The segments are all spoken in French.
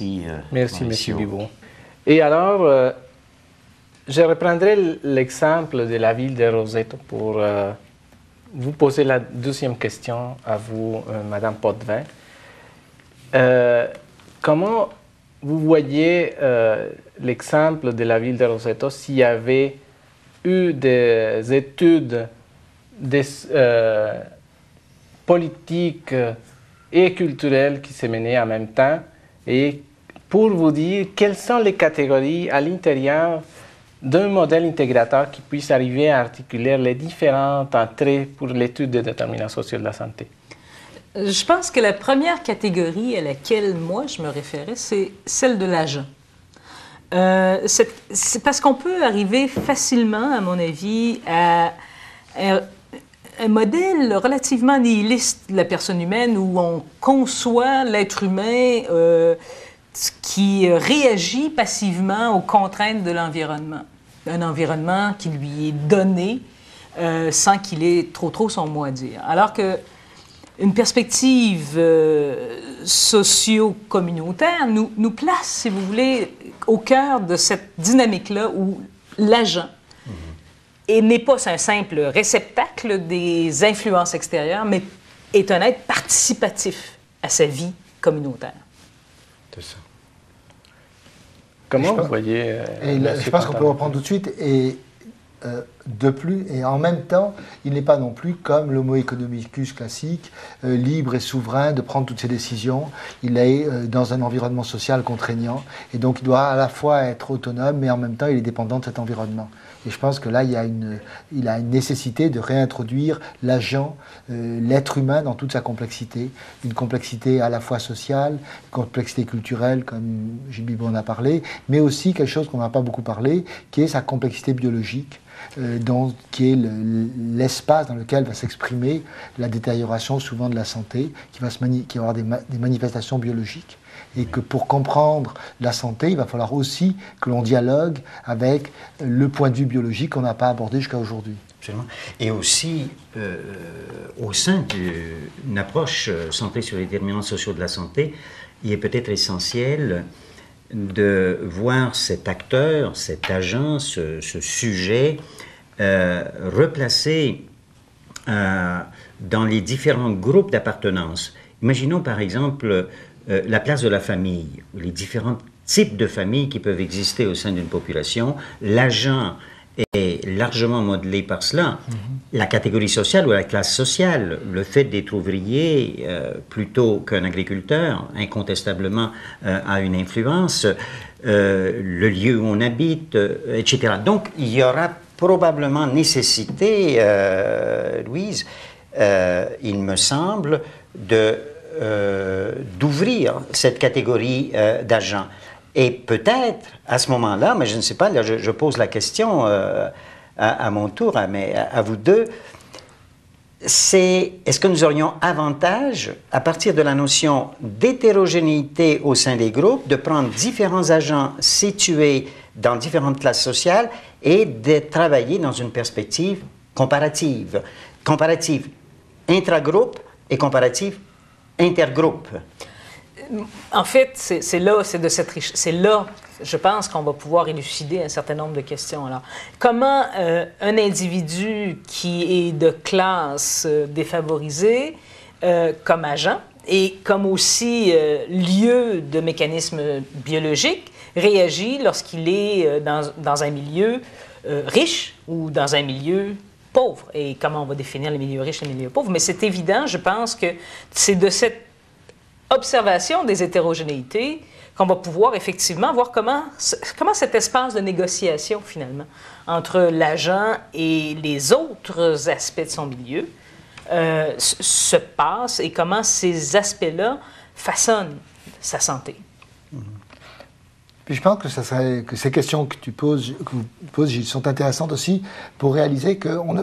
Merci. Merci, M. Bibeau. Et alors, je reprendrai l'exemple de la ville de Roseto pour vous poser la deuxième question à vous, Madame Potvin. Comment vous voyez l'exemple de la ville de Roseto s'il y avait eu des études politiques et culturelles qui se menaient en même temps, et pour vous dire quelles sont les catégories à l'intérieur d'un modèle intégrateur qui puisse arriver à articuler les différents entrées pour l'étude des déterminants sociaux de la santé. Je pense que la première catégorie à laquelle moi je me référais, c'est celle de l'agent. C'est parce qu'on peut arriver facilement, à mon avis, à un modèle relativement nihiliste de la personne humaine où on conçoit l'être humain qui réagit passivement aux contraintes de l'environnement. Un environnement qui lui est donné sans qu'il ait trop son mot à dire. Alors que une perspective socio-communautaire nous place, si vous voulez, au cœur de cette dynamique-là où l'agent n'est pas un simple réceptacle des influences extérieures, mais est un être participatif à sa vie communautaire. C'est ça. Comment vous voyez... je pense qu'on peut reprendre tout de suite. Et de plus, et en même temps, il n'est pas non plus comme l'homo economicus classique, libre et souverain de prendre toutes ses décisions. Il est dans un environnement social contraignant, et donc il doit à la fois être autonome, mais en même temps, il est dépendant de cet environnement. Et je pense que là, il a une nécessité de réintroduire l'agent, l'être humain dans toute sa complexité. Une complexité à la fois sociale, une complexité culturelle, comme Gilles Bibeau en a parlé, mais aussi quelque chose qu'on n'a pas beaucoup parlé, qui est sa complexité biologique, qui est l'espace dans lequel va s'exprimer la détérioration souvent de la santé, qui va avoir des manifestations biologiques. Et que pour comprendre la santé, il va falloir aussi que l'on dialogue avec le point de vue biologique qu'on n'a pas abordé jusqu'à aujourd'hui. Absolument. Et aussi, au sein d'une approche centrée sur les déterminants sociaux de la santé, il est peut-être essentiel de voir cet acteur, cet agent, ce sujet replacé dans les différents groupes d'appartenance. Imaginons par exemple la place de la famille, les différents types de familles qui peuvent exister au sein d'une population. L'agent est largement modelé par cela. La catégorie sociale ou la classe sociale, le fait d'être ouvrier plutôt qu'un agriculteur, incontestablement a une influence, le lieu où on habite, etc. Donc, il y aura probablement nécessité, Louise, il me semble, d'ouvrir cette catégorie d'agents. Et peut-être, à ce moment-là, mais je ne sais pas, là, je pose la question à mon tour, à vous deux, est-ce que nous aurions avantage, à partir de la notion d'hétérogénéité au sein des groupes, de prendre différents agents situés dans différentes classes sociales et de travailler dans une perspective comparative intragroupe et comparative intergroupe? En fait, c'est là, je pense qu'on va pouvoir élucider un certain nombre de questions. Alors, comment un individu qui est de classe défavorisée, comme agent et comme aussi lieu de mécanismes biologiques, réagit lorsqu'il est dans un milieu riche ou dans un milieu pauvre? Et comment on va définir les milieux riches et les milieux pauvres? Mais c'est évident, je pense que c'est de cette observation des hétérogénéités qu'on va pouvoir effectivement voir comment cet espace de négociation, finalement, entre l'agent et les autres aspects de son milieu se passe et comment ces aspects-là façonnent sa santé. Puis je pense que ces questions que vous posez, Gilles, sont intéressantes aussi pour réaliser qu'on ne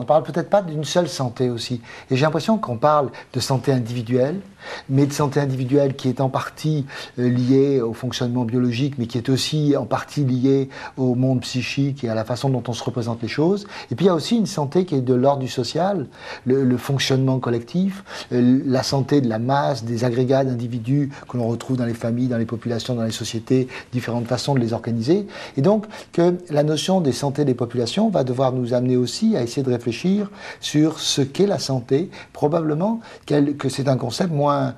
parle peut-être pas d'une seule santé aussi. Et j'ai l'impression qu'on parle de santé individuelle, mais de santé individuelle qui est en partie liée au fonctionnement biologique, mais qui est aussi en partie liée au monde psychique et à la façon dont on se représente les choses. Et puis il y a aussi une santé qui est de l'ordre du social, le fonctionnement collectif, la santé de la masse, des agrégats d'individus que l'on retrouve dans les familles, dans les populations, dans les sociétés, différentes façons de les organiser. Et donc que la notion des santé des populations va devoir nous amener aussi à essayer de réfléchir sur ce qu'est la santé, probablement que c'est un concept moins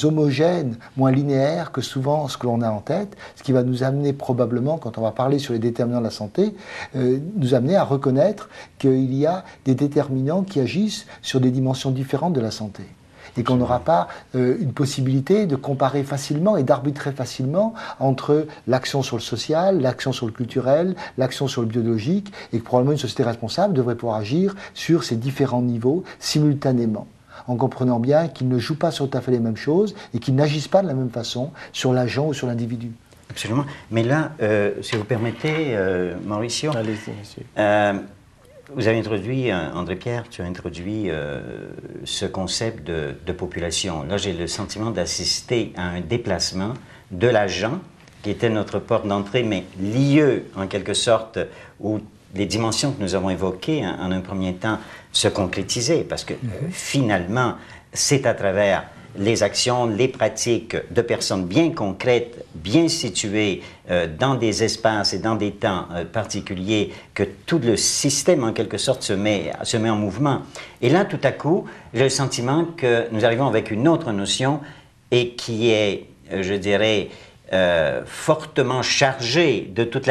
homogène, moins linéaire que souvent ce que l'on a en tête, ce qui va nous amener probablement, quand on va parler sur les déterminants de la santé, nous amener à reconnaître qu'il y a des déterminants qui agissent sur des dimensions différentes de la santé. Et qu'on n'aura pas une possibilité de comparer facilement et d'arbitrer facilement entre l'action sur le social, l'action sur le culturel, l'action sur le biologique, et que probablement une société responsable devrait pouvoir agir sur ces différents niveaux simultanément, en comprenant bien qu'ils ne jouent pas sur tout à fait les mêmes choses et qu'ils n'agissent pas de la même façon sur l'agent ou sur l'individu. Absolument. Mais là, si vous permettez, Mauricio, allez-y, monsieur. Vous avez introduit, André-Pierre, tu as introduit ce concept de population. Là, j'ai le sentiment d'assister à un déplacement de l'agent, qui était notre porte d'entrée, mais lieu en quelque sorte où les dimensions que nous avons évoquées en un premier temps se concrétisaient, parce que finalement, c'est à travers les actions, les pratiques de personnes bien concrètes, bien situées dans des espaces et dans des temps particuliers que tout le système, en quelque sorte, se met en mouvement. Et là, tout à coup, j'ai le sentiment que nous arrivons avec une autre notion et qui est, je dirais, fortement chargée de toute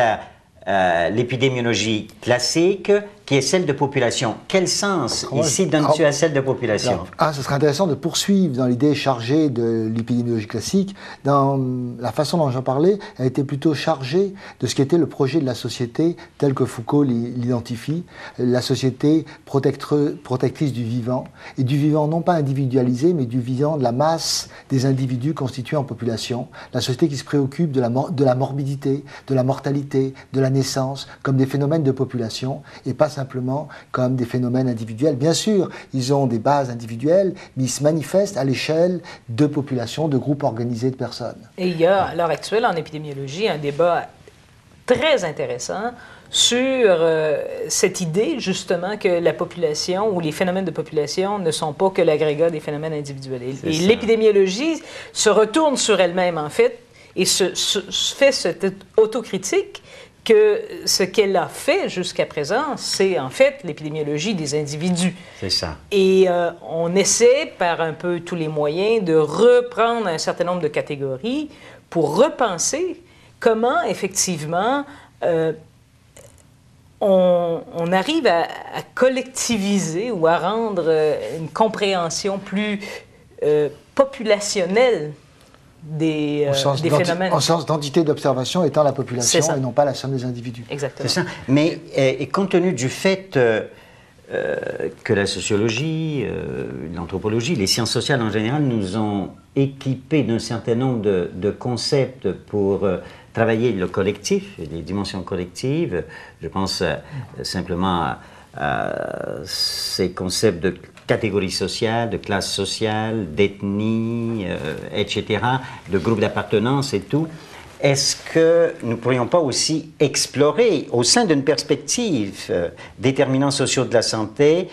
l'épidémiologie classique, qui est celle de population. Quel sens ici donnes-tu à celle de population? Ce serait intéressant de poursuivre dans l'idée chargée de l'épidémiologie classique. Dans la façon dont j'en parlais, elle était plutôt chargée de ce qu'était le projet de la société tel que Foucault l'identifie, la société protectrice du vivant, et du vivant non pas individualisé, mais du vivant de la masse des individus constitués en population, la société qui se préoccupe de la morbidité, de la mortalité, de la naissance, comme des phénomènes de population, et pas simplement comme des phénomènes individuels. Bien sûr, ils ont des bases individuelles, mais ils se manifestent à l'échelle de populations, de groupes organisés de personnes. Et il y a, à l'heure actuelle, en épidémiologie, un débat très intéressant sur cette idée, justement, que la population ou les phénomènes de population ne sont pas que l'agrégat des phénomènes individuels. Et l'épidémiologie se retourne sur elle-même, en fait, et fait cette autocritique que ce qu'elle a fait jusqu'à présent, c'est en fait l'épidémiologie des individus. C'est ça. Et on essaie, par un peu tous les moyens, de reprendre un certain nombre de catégories pour repenser comment, effectivement, on arrive à collectiviser ou à rendre une compréhension plus populationnelle des phénomènes. En sens d'entité d'observation étant la population et non pas la somme des individus. Exactement. C'est ça. Mais et compte tenu du fait que la sociologie, l'anthropologie, les sciences sociales en général nous ont équipés d'un certain nombre de concepts pour travailler le collectif, les dimensions collectives, je pense simplement à ces concepts de catégories sociales, de classes sociales, d'ethnie, etc., de groupes d'appartenance et tout. Est-ce que nous ne pourrions pas aussi explorer, au sein d'une perspective déterminants sociaux de la santé,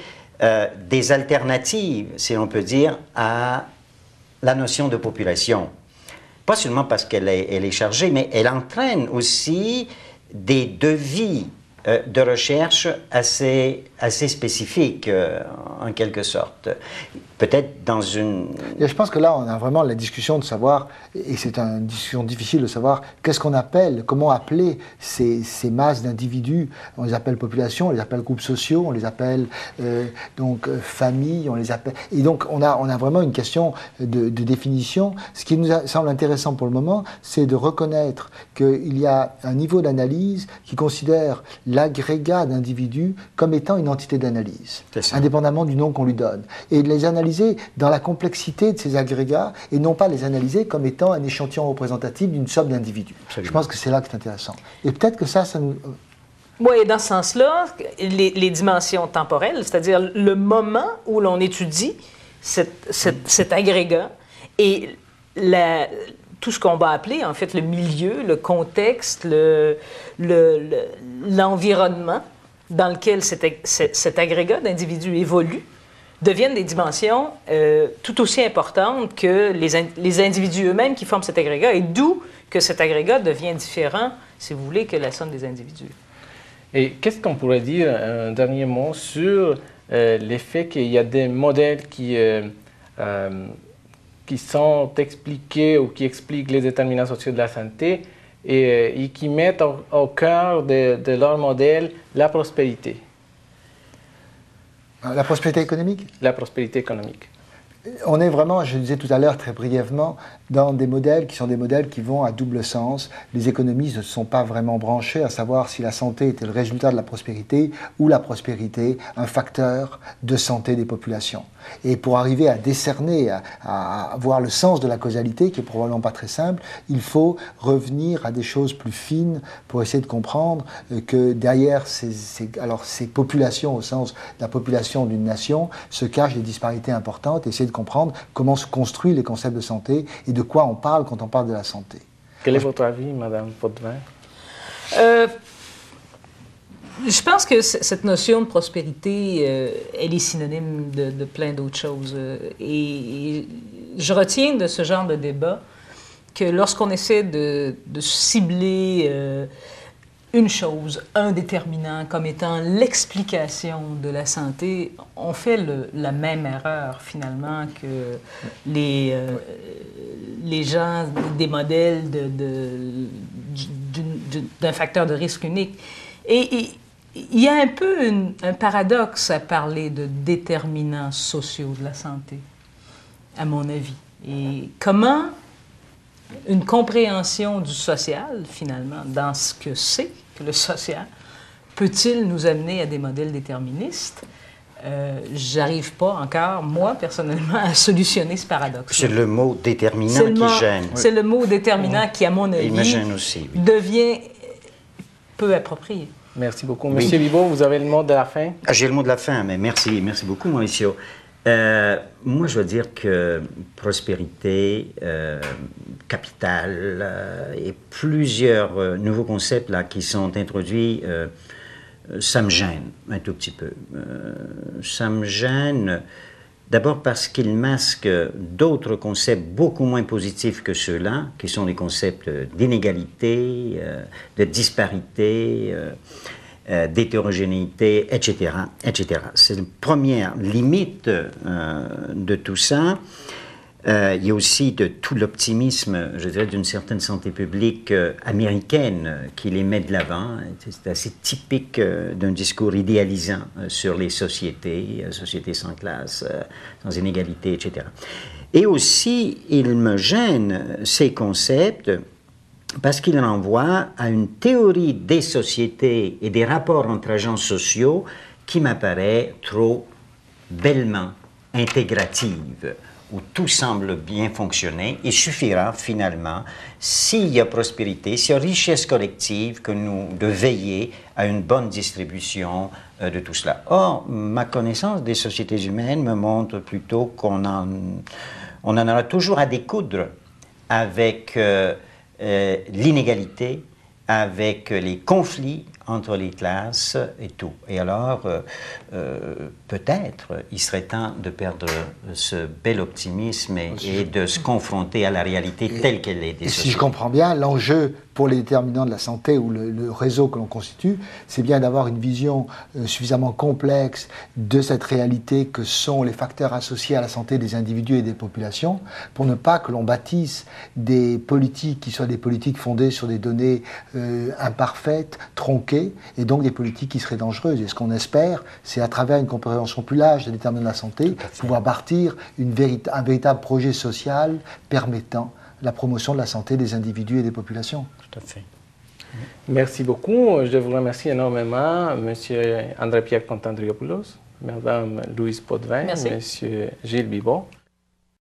des alternatives, si l'on peut dire, à la notion de population? Pas seulement parce qu'elle est chargée, mais elle entraîne aussi des devis de recherche assez spécifiques, en quelque sorte. Peut-être dans une... Et je pense que là, on a vraiment la discussion de savoir, et c'est une discussion difficile de savoir, qu'est-ce qu'on appelle, comment appeler ces masses d'individus. On les appelle populations, on les appelle groupes sociaux, on les appelle familles, on les appelle... Et donc, on a vraiment une question de définition. Ce qui nous semble intéressant pour le moment, c'est de reconnaître qu'il y a un niveau d'analyse qui considère l'agrégat d'individus comme étant une entité d'analyse, indépendamment du nom qu'on lui donne, et de les analyser dans la complexité de ces agrégats, et non pas les analyser comme étant un échantillon représentatif d'une somme d'individus. Je pense que c'est là que c'est intéressant. Et peut-être que ça nous... Oui, et dans ce sens-là, les dimensions temporelles, c'est-à-dire le moment où l'on étudie cet agrégat et tout ce qu'on va appeler, en fait, le milieu, le contexte, l'environnement dans lequel cet agrégat d'individus évolue, deviennent des dimensions tout aussi importantes que les individus eux-mêmes qui forment cet agrégat, et d'où que cet agrégat devient différent, si vous voulez, que la somme des individus. Et qu'est-ce qu'on pourrait dire, un dernier mot, sur l'effet qu'il y a des modèles qui sont expliqués ou qui expliquent les déterminants sociaux de la santé et qui mettent au cœur de leur modèle la prospérité. La prospérité économique ? La prospérité économique. On est vraiment, je le disais tout à l'heure très brièvement, dans des modèles qui sont des modèles qui vont à double sens. Les économistes ne se sont pas vraiment branchés à savoir si la santé était le résultat de la prospérité ou la prospérité un facteur de santé des populations. Et pour arriver à décerner, à voir le sens de la causalité, qui est probablement pas très simple, il faut revenir à des choses plus fines pour essayer de comprendre que derrière ces populations, au sens de la population d'une nation, se cachent des disparités importantes, et essayer de comprendre comment se construisent les concepts de santé et de quoi on parle quand on parle de la santé. Quel est votre avis, Madame Potvin? Je pense que cette notion de prospérité, elle est synonyme de plein d'autres choses. Et je retiens de ce genre de débat que lorsqu'on essaie de cibler une chose, un déterminant comme étant l'explication de la santé, on fait la même erreur finalement que les gens des modèles d'un facteur de risque unique. Et il y a un peu un paradoxe à parler de déterminants sociaux de la santé, à mon avis. Et comment une compréhension du social, finalement, dans ce que c'est que le social, peut-il nous amener à des modèles déterministes? J'arrive pas encore, moi, personnellement, à solutionner ce paradoxe. C'est le mot déterminant qui gêne. C'est le mot déterminant qui, à mon avis, devient peu approprié. Merci beaucoup. Monsieur Libaud, vous avez le mot de la fin? J'ai le mot de la fin, mais merci beaucoup, Mauricio. Moi, je veux dire que prospérité, capital et plusieurs nouveaux concepts là, qui sont introduits, ça me gêne un tout petit peu. Ça me gêne d'abord parce qu'ils masquent d'autres concepts beaucoup moins positifs que ceux-là, qui sont les concepts d'inégalité, de disparité, d'hétérogénéité, etc., etc. C'est la première limite de tout ça. Il y a aussi de tout l'optimisme, je dirais, d'une certaine santé publique américaine qui les met de l'avant. C'est assez typique d'un discours idéalisant sur les sociétés, sociétés sans classe, sans inégalité, etc. Et aussi, il me gêne ces concepts parce qu'il renvoie à une théorie des sociétés et des rapports entre agents sociaux qui m'apparaît trop bellement intégrative, où tout semble bien fonctionner. Il suffira finalement, s'il y a prospérité, s'il y a richesse collective, de veiller à une bonne distribution de tout cela. Or, ma connaissance des sociétés humaines me montre plutôt qu'on en aura toujours à découdre avec l'inégalité, avec les conflits entre les classes et tout. Et alors, peut-être, il serait temps de perdre ce bel optimisme et de se confronter à la réalité telle qu'elle est des sociétés. Si je comprends bien, l'enjeu pour les déterminants de la santé ou le réseau que l'on constitue, c'est bien d'avoir une vision suffisamment complexe de cette réalité que sont les facteurs associés à la santé des individus et des populations, pour ne pas que l'on bâtisse des politiques qui soient des politiques fondées sur des données imparfaites, tronquées, et donc des politiques qui seraient dangereuses. Et ce qu'on espère, c'est à travers une compréhension plus large des déterminants de la santé, pouvoir bâtir un véritable projet social permettant la promotion de la santé des individus et des populations. Tout à fait. Merci beaucoup. Je vous remercie énormément, M. André-Pierre Constantopoulos, Mme Louise Potvin, Merci. M. Gilles Bibeau.